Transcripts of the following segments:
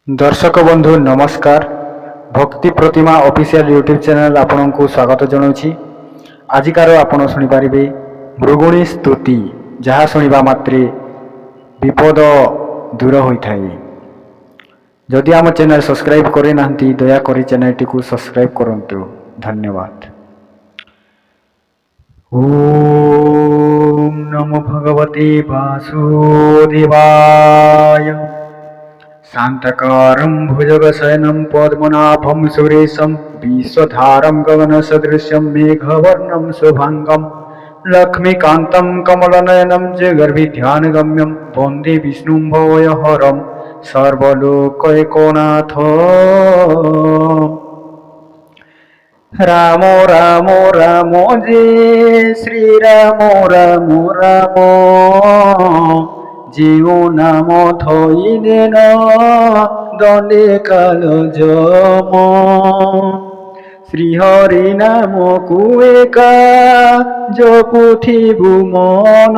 दर्शक बंधु नमस्कार। भक्ति प्रतिमा ऑफिशियल यूट्यूब चैनल आपन को स्वागत जनाऊँगी। आजिकार आपन शुणिपारे मृगुणी स्तुति, जहाँ शुणा मात्रे विपद दूर होता है। जदि आम चैनल सब्सक्राइब करे ना दयाकोरी चैनल टी सब्सक्राइब करंतु। धन्यवाद। ओम नमो भगवते वासुदेवाय। शांतकारं भुजगशयनं पद्मनाभं सुरेशं विश्वधारं गगनसदृशं मेघवर्णं शुभांगं लक्ष्मीकान्तं कमलनयनं जगर्भिध्यानगम्यं वन्दे विष्णुं भवयहरं सर्वलोकैकनाथ। राम राम राम जय श्री राम राम राम। जीव नाम थईने न दंडे काल जम। श्रीहरि नाम कुएका जपुथिबु मन।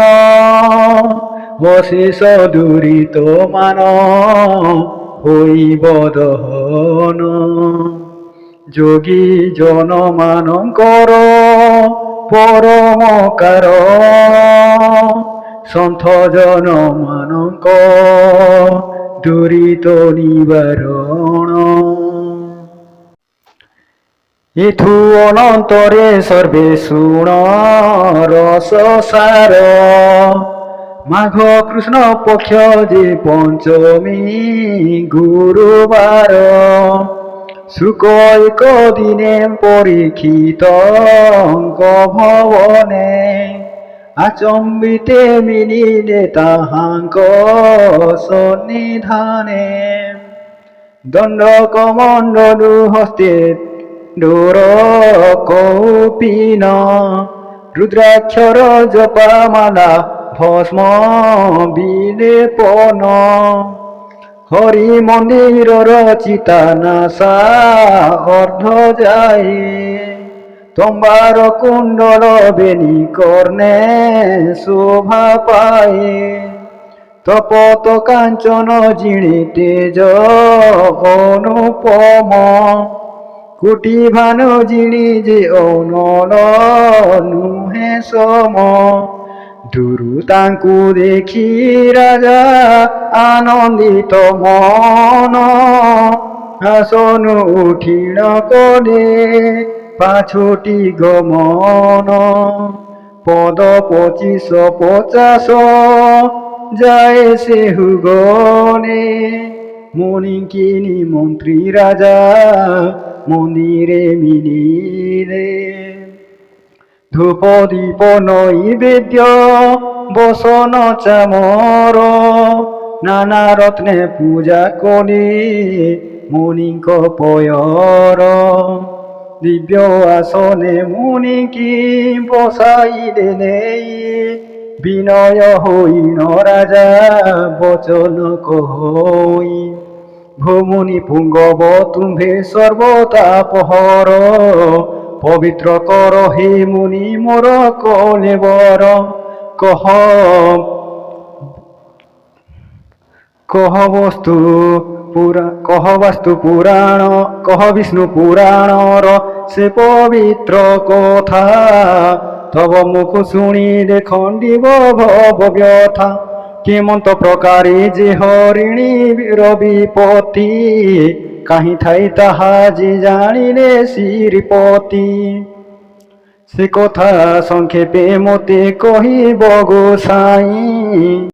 अशेष दुरित मान होइब दहन। जोगी जन मानकर परम कारण। सन्थ जन मानक दुरित निवारण। इथु अनंतरे सर्वे शुण रस सार। माघ कृष्ण पक्ष जे पंचमी गुरुवार। शुक एक दिने परीक्षित भवने। आचम्बिते मिलिले ताहांक सन्निधाने। दंडकमंडलु हस्ते डोर कौपीन। रुद्राक्षर जपमाला भस्म विलेपन। हरि मंदिर चिता नासा अर्ध जाए। तंबार कुंडल बेनी कर्णे शोभा पाए। तपत कांचन जिणी तेज अनुपम। कोटि भानु जिणी जे अनल नुहे सम। दुरुतांकु देखी राजा आनंदित मन। आसन उठिण कले पाछोटी गमन। पद 2550 जाए सेहु गले। मुनिकिनी मंत्री राजा मंदिरे मिलिले। धूप दीप नैवेद्य बसन चामर। नाना रत्ने पूजा कले मुनिक पयर। दिव्य आसने मुनिकी बसाइले नेई। विनय होइन राजा वचन कहोई। भूमुनि पुंगव तुम्भे सर्वतापहर। पवित्र कर हे मुनि मोर कलेवर। कह वास्तु पुराण। कह विष्णु पुराणर से पवित्र कथा। तब मुख शुणिले खंडिब भव व्यथा। केमंत प्रकारे जे हरिणी विपत्ति। कहीं थाई ताहा जे जानिले श्रीपति। से कथा संक्षेपे मते कहिब गोसाई।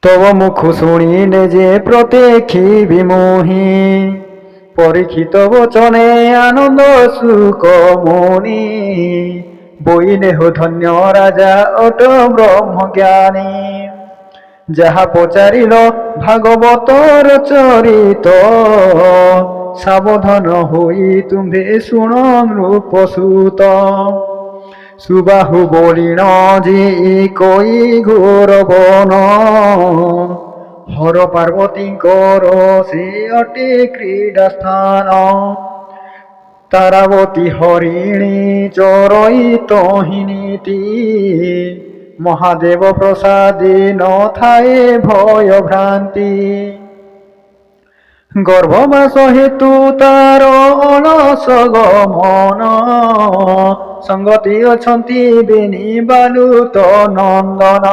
तब मुख शुणिले जे प्रत्यक्षी विमोही। परीक्षित वचने आनंद सुख मुनि। बोइले हो धन्य राजा अट ब्रह्म ज्ञानी। जहाँ पचारिल भागवतर चरित। सावधान होई तुम्भे शुण नृपसूत। सुबाहु बोलिण जे कोई घोर बन। हर पार्वती से अटे क्रीड़ा स्थान। तारावती हरिणी चरई तहिनीति। महादेव प्रसादे न थाए भय भ्रांति। গর্ভবাস হেতু তার অলস গমন, সঙ্গতি অছন্তি বেনি বালুত নন্দন।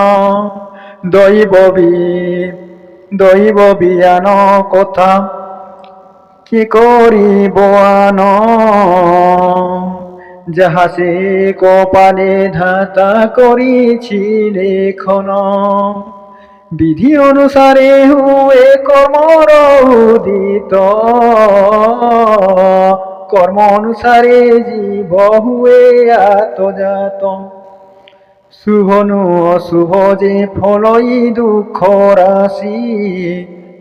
দৈব বিয়ান কথা কি করিব আন, যাহা সে কপালে ধাতা করিছি লেখন। বিধি অনুসারে হুয়ে কর্মর উদিত, কর্ম অনুসারে জীব হুয়ে আত্মজাত। শুভ নু অশুভ যে ফলই দুঃখ রাশি,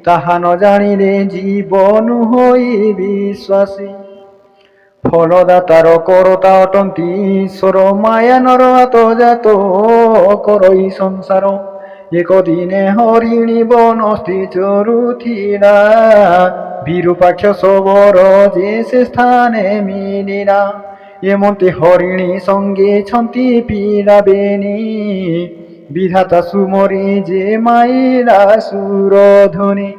তাহা ন জানিলে জীবন হই বিশ্বাসী। ফলদাতার করতা অটন্তি ঈশ্বর, মায়া নর আত্মজাত করই সংসার। একদিনে হরিণী বনস্থি চরুথিলা, বিরূপাক্ষ সবর যে সে স্থানে মিলিলা। এমন্তে হরিণী সঙ্গে ছন্তি পিলাবেনি, বিধাতা সুমরি যে মাইলা সুরধ্বনি।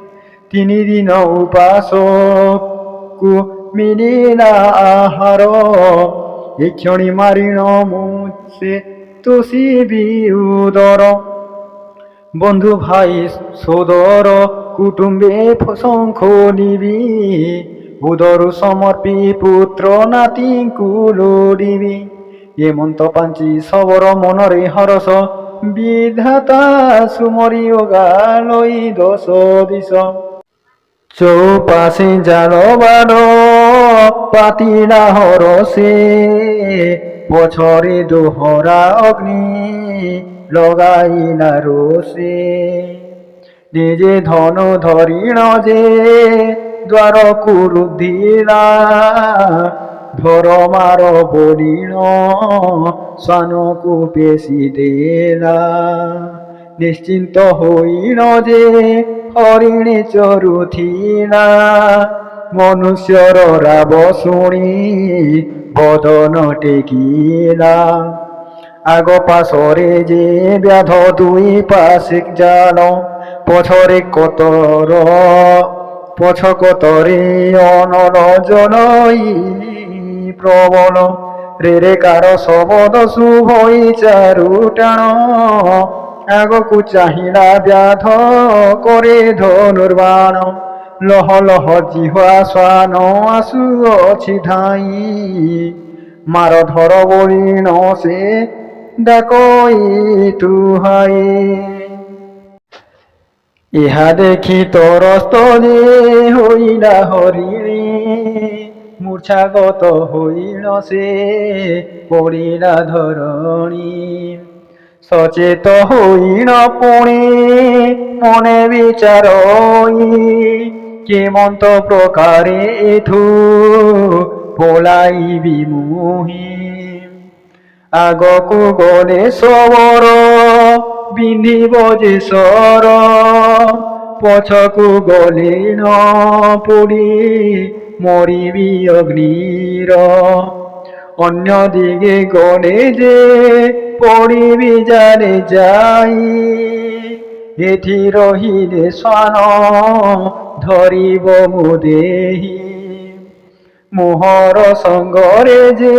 3 দিন উপাসকু মিলিলা আহার, এক্ষণি মারিণ মুছে তোষিবি উদর। বন্ধু ভাই সোদর কুটুম্বে শঙ্খ নিবি, উদরু সমর্পি পুত্র নাতিଙ୍କୁ লোଡ଼ିবি। এমন্ত ପାଞ୍ଚି সবর মনরে হরস, বিধাতা সুমরি ওগালই দোষ দিশ। চৌপাশে জাল বার পাতিলা হরসে, পছরে দোহরা অগ্নি লগাইলা রোষে। নিজে ধনু ধরিণ যে দ্বারকু রুধিলা, ধরমার বলিণ শ্বানকু পেশি দেলা। নিশ্চিন্ত হইণ যে হরিণী চরুথিলা, মনুষ্যর রাব শুনি বদন টেকিলা। আগ পাশরে যে ব্যাধ দুই পাশে জাল, পছরে কতরে অনল জনই প্রবল। রে କାର শবদ শুভই চারু টাণ, আগକୁ চাহিলা ব্যাধ করে ধনুর্বাণ। লহ লহ জিহ্বা শ্বান আসুଅଛି ଧାଇଁ, মার ধর বলিণ সে ডাকই তুহাই। ইহা দেখি তরস্ত যে হইলা হরিণী, মূর্ছাগত হইল সে পড়িলা ধরণী। সচেত হইণ পুଣି মনে বিচারই, কেমন্ত প্রকারে এথু পলাইবি মুহি। আগকু গলে সবর বিন্ধিব যে সর, পছকু গলিণ পুড়ি মরিবি অগ্নির। অন্য দিকে গলে যে পড়িবি জালে যাই, এথি রহিলে শ্বান ধরিব মুদেহি। মোহর সঙ্গরে যে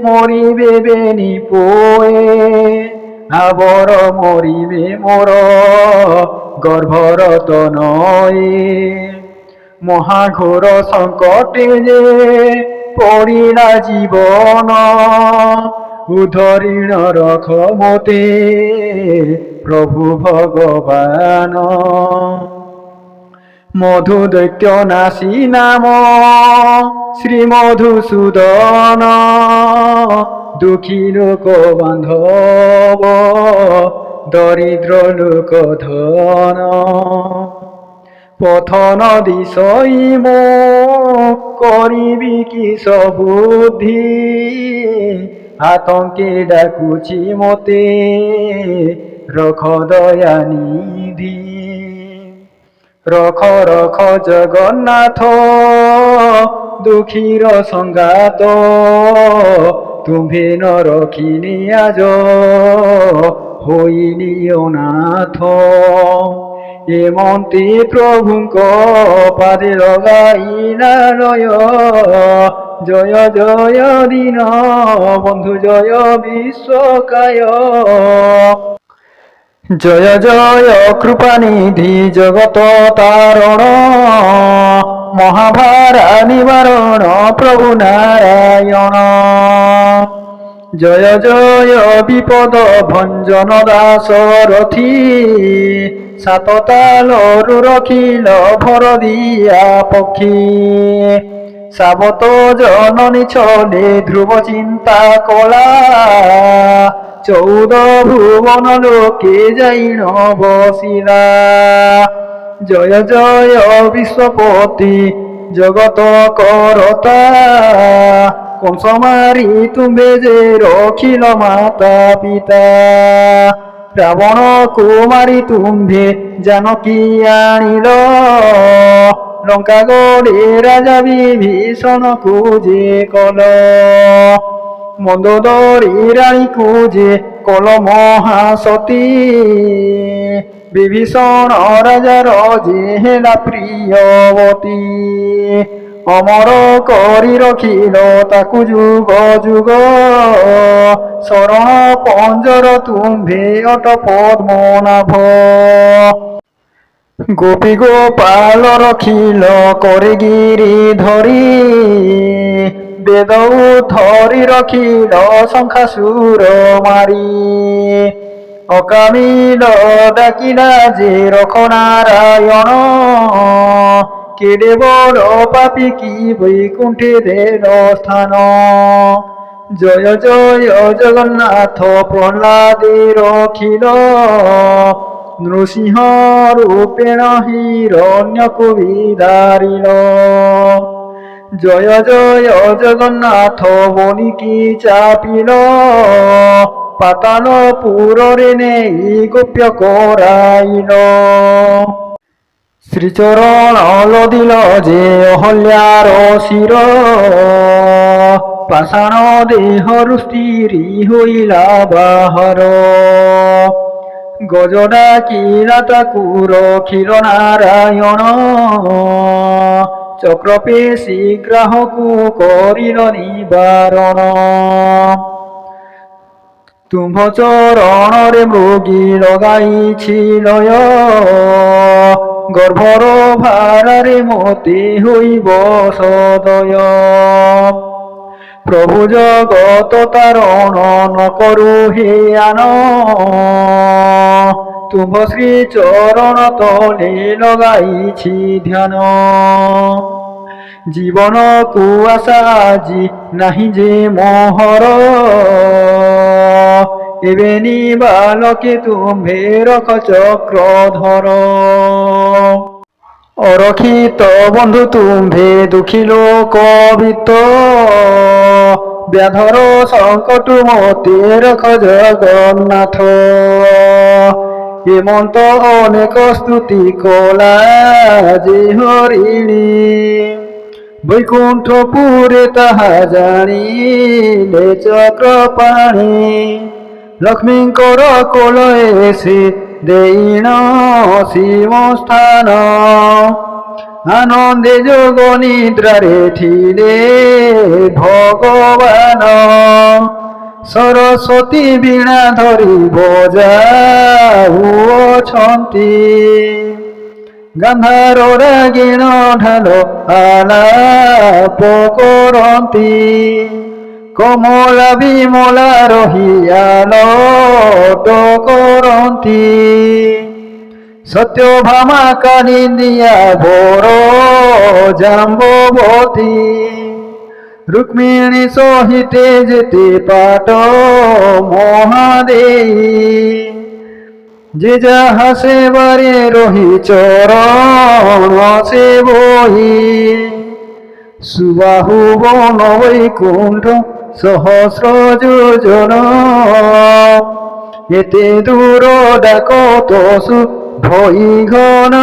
মরিবে বেনি পোয়ে, আবর মরিবে মোর গর্ভর তনয়ে। মহাঘোর সংকটে যে পড়িলা জীবন, উদ্ধরিণ রখ মোতে প্রভু ভগবান। মধু দৈত্য নাসী নাম শ্রী মধুসূদন, দুঃখী লোক বান্ধব দরিদ্র লোক ধন। পথন দিশই মো করিবি কিস বুদ্ধি, আতঙ্কে ডাকুছি মতে রখ দয়া নিধি। রখ রখ জগন্নাথ দুঃখীর সংগাত, তুম্ভে ন রখিনি আজ হইনি অনাথ। ଏମନ୍ତି ପ୍ରଭୁଙ୍କ ପାଦେ ଲଗାଇଲା ଲୟ। ଜୟ ଜୟ ଦୀନ ବନ୍ଧୁ ଜୟ ବିଶ୍ୱକାୟ। ଜୟ ଜୟ କୃପାନିଧି ଜଗତ ତାରଣ। ମହାଭାରା ନିବାରଣ ପ୍ରଭୁ ନାରାୟଣ। ଜୟ ଜୟ ବିପଦ ଭଞ୍ଜନ ଦାସରଥି। ସାତ ତାଲରୁ ରଖିଲ ଭରଦିଆ ପକ୍ଷୀ। ସାବତ ଜନନୀ ଛଲେ ଧ୍ରୁବ ଚିନ୍ତା କଲା। 14 ଭୁବନ ଲୋକେ ଯାଇଣ ବସିଲା। ଜୟ ଜୟ ବିଶ୍ୱପତି ଜଗତ କରତା। କଂସ ମାରି ତୁମ୍ଭେ ଯେ ରଖିଲ ମାତା ପିତା। ରାବଣକୁ ମାରି ତୁମ୍ଭେ ଜାନକୀ ଆଣିଲ। ଲଙ୍କା ଗଡ଼େ ରାଜା ବିଭୀଷଣକୁ ଯେ କଲ। ମନ୍ଦୋଦରୀ ରାଣୀକୁ ଯେ କଲ ମହାସତୀ। ବିଭୀଷଣ ରାଜାର ଯେ ହେଲା ପ୍ରିୟବତୀ। ଅମର କରି ରଖିଲ ତାକୁ ଯୁଗ ଯୁଗ। ଶରଣ ପଞ୍ଜର ତୁମ୍ଭେ ଅଟ ପଦ୍ମନାଭ। ଗୋପୀ ଗୋପାଳ ରଖିଲ করে ଗିରିଧରି। ବେଦ ଧରି ରଖିଲ ଶଙ୍ଖାସୁର ମାରି। ଅକାମିଳ ଡାକିଲା ଯେ ରଖ ନାରାୟଣ। କେଡ଼େ ବଡ଼ ପାପୀ କି ବୈକୁଣ୍ଠେ ଦେଲ ସ୍ଥାନ। ଜୟ ଜୟ ଜଗନ୍ନାଥ ପ୍ରହ୍ଲାଦେ ରଖିଲ। ନୃସିଂହ ରୂପେଣ ହିରଣ୍ୟକୁ ବିଦାରିଲ। ଜୟ ଜୟ ଜଗନ୍ନାଥ ବୋଲିକି ଚାପିଲ। ପାତାଳ ପୁରରେ ନେଇ ଗୋପ୍ୟ କରାଇଲ। ଶ୍ରୀଚରଣ ଲଦିଲ ଯେ ଅହଲ୍ୟାର ଶିର। ପାଷାଣ ଦେହରୁ ସ୍ତ୍ରୀ ହୋଇଲା ବାହାର। ଗଜ ଡାକିଲା ତାକୁ ରଖିଲ ନାରାୟଣ। ଚକ୍ରପେଶୀ ଗ୍ରାହକୁ କରିଲ ନିବାରଣ। ତୁମ୍ଭ ଚରଣରେ ମୃଗୀ ଲଗାଇଛି ଲୟ। ଗର୍ଭର ଭାରାରେ ମୋତେ ହୋଇବ ସଦୟ। ପ୍ରଭୁ ଜଗତ ତାରଣ ନ କରୁ ହେ ଆନ। ତୁମ୍ଭ ଶ୍ରୀ ଚରଣ ତଳେ ଲଗାଇଛି ଧ୍ୟାନ। ଜୀବନକୁ ଆଶା ଆଜି ନାହିଁ ଯେ ମୋହର। ଏବେ ନିବାଲକେ ତୁମ୍ଭେ ରଖ ଚକ୍ରଧର। ଅରକ୍ଷିତ ବନ୍ଧୁ ତୁମ୍ଭେ ଦୁଃଖୀ ଲୋକ ବିତ୍ତ। ବ୍ୟାଧର ସଙ୍କଟ ମୋତେ ରଖ ଜଗନ୍ନାଥ। ହେମନ୍ତ ଅନେକ ସ୍ତୁତି କଲା ଯେ ହରିଣୀ। ବୈକୁଣ୍ଠପୁରେ ତାହା ଜାଣିଲେ ଚକ୍ରପାଣି। ଲକ୍ଷ୍ମୀଙ୍କର କୋଲଏ ସେ ଦେଇଣ ଶିବସ୍ଥାନ। ଆନନ୍ଦେ ଯୋଗ ନିଦ୍ରାରେ ଥିଲେ ଭଗବାନ। ସରସ୍ୱତୀ ବୀଣା ଧରି ବଜାଉଅଛନ୍ତି। ଗାନ୍ଧାର ରାଗିଣ ଢାଲ ଆଲାପ କରନ୍ତି। କମଳା ବିମଳା ରହି ଆଲଟ କରନ୍ତି। ସତ୍ୟଭାମା କାଳିନ୍ଦୀଆ ବର ଜାମ୍ବବତୀ। ରୁକ୍ମିଣୀ ସହିତେ ଯେତେ ପାଟ ମହାଦେଇ। ଯେ ଯାହା ସେବାରେ ରହି ଚରଣ ସେ ବହି। ସୁବାହୁ ବନ ବୈକୁଣ୍ଠ ସହସ୍ର ଯୋଜନ। ଏତେ ଦୂର ଡାକ ତୋ ଭଇ ଘନ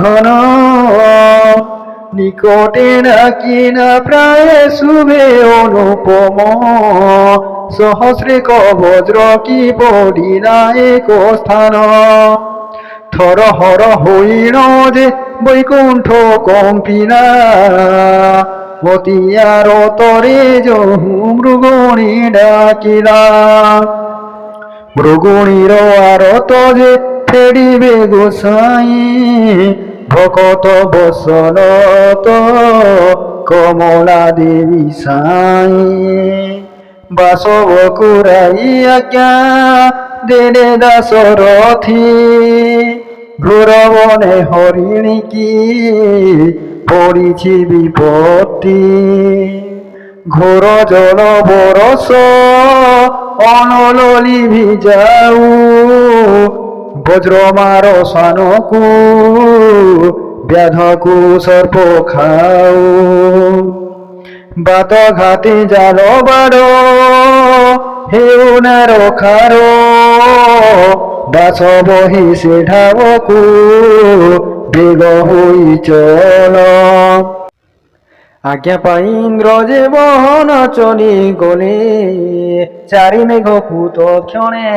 ଘନ। নিকটে ডাকিনা প্রায় শুভে অনুপম সহস্রে বজ্র কি পড়িলা এক স্থান হর হর হইল যে বৈকুণ্ঠ কম্পিলা মতিয়ার তরে যহু মৃগুণী ডাকিলা মৃগুণীর আরত যে ফেরিবে গোসাই ভকত বসলত কমলা দেবী সাই বাসব কুরাই আজ্ঞা দেলে দাসরথী ঘোর বনে হরিণী কি পড়িছি বিপত্তি ঘোর জল বরস অনললি ভিজাউ বজ্রমার সানকু ব্যাধকু সর্প খাও বাত ঘাতি জাল বাড় হেউনার খার বাস বহি সে ঢাবকু বেগ হই চল আজ্ঞা পাই ইন্দ্র যে বহন চলি গলে চারি মেঘ পুত ক্ষণে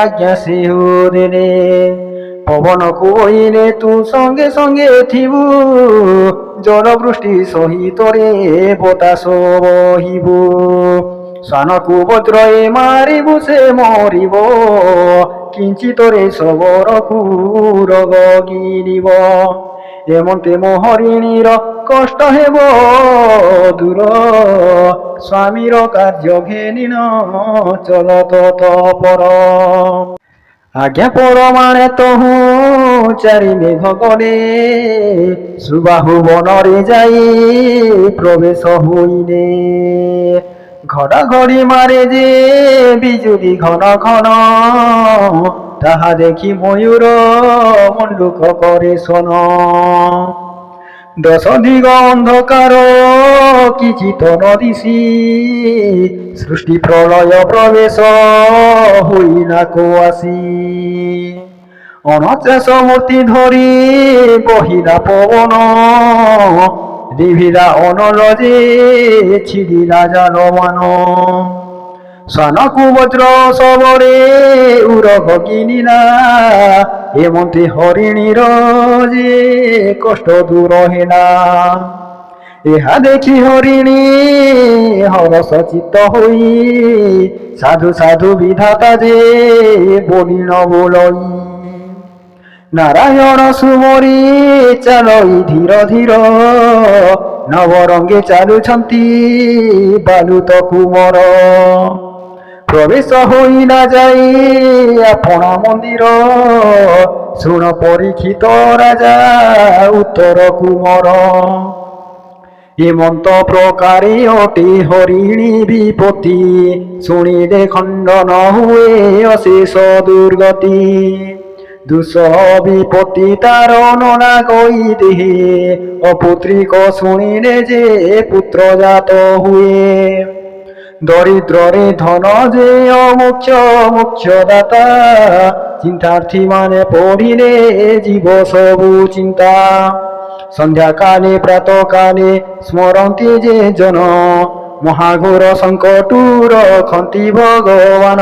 আজ্ঞা সিহু দেলে পবন কইলে তু সঙ্গে সঙ্গে থিবু জলবৃষ্টি সহিত রে বতাস বহিবু সানকু বজ্রয়ে মারিবু সে মরিব কিঞ্চিত রে সবরকু রোগ গিরিব এমন্তে হরিণীর কষ্ট হেব দূর স্বামীর কার্য ঘেনিন চলত তপর আজ্ঞা পরমাণে তহু চারি মেঘ গলে সুবাহু বনরে যাই প্রবেশ হইলে ঘড়াঘড়ি মারে যে বিজুলি ঘন ঘন তাহা দেখি ময়ূর মণ্ডুক করে শোন দশ দিগ অন্ধকার কিচিত নদিশি সৃষ্টি প্রলয় প্রবেশ হইলা কোয়াসি অনচাশ মূর্তি ধরি বহিলা পবন দিভিলা অনল যে ছিড়িলা জালমান সানকু বজ্র সবরে উরগ কিনিলা এমন্তে হরিণীর যে কষ্ট দূর হেলা ইহা দেখি হরিণী হরস চিত্ত হই সাধু সাধু বিধাতা যে বলিল বলই নারায়ণ সুমরি চালই ধীর ধীর নবরঙ্গে চালুছন্তি বালুত কুমর প্রবেশ হইলা যাই আপনা মন্দির শুণ পরীক্ষিত রাজা উত্তর কুমর হেমন্ত প্রকারে অটি হরিণী বিপত্তি শুনিলে খণ্ডন হুয়ে অশেষ দুর্গতি দুঃখ বিপত্তি তার ননা কই দেহে অপুত্রিক শুনিলে যে পুত্র জাত হুয়ে দরিদ্রে ধন যে অমুখ্য মুখ্য দাতা চিন্তার্থী মানে পড়িলে জীব সবু চিন্তা সন্ধ্যাকালে প্রাতকালে স্মরন্তি যে জন মহাঘোর সংকটুর খন্তি ভগবান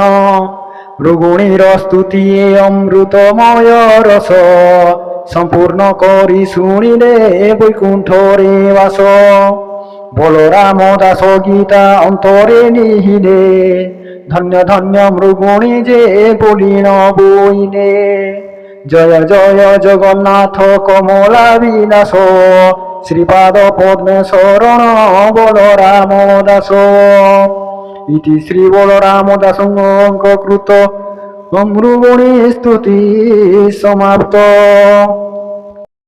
মৃগুণীর স্তুতি অমৃতময় রস সম্পূর্ণ করি শুনিলে বৈকুণ্ঠরে বাস বলরাম দাস গীতা অন্তরে নিহিলে ধন্য ধন্য মৃগুণী যে বলিন বইলে জয় জয় জগন্নাথ কমলা বিলাস শ্রীপাদ পদ্মে শরণ বলরাম দাস ইতি শ্রী বলরাম দাসঙ্গ কৃত মৃগুণী স্তুতি সমাপ্ত।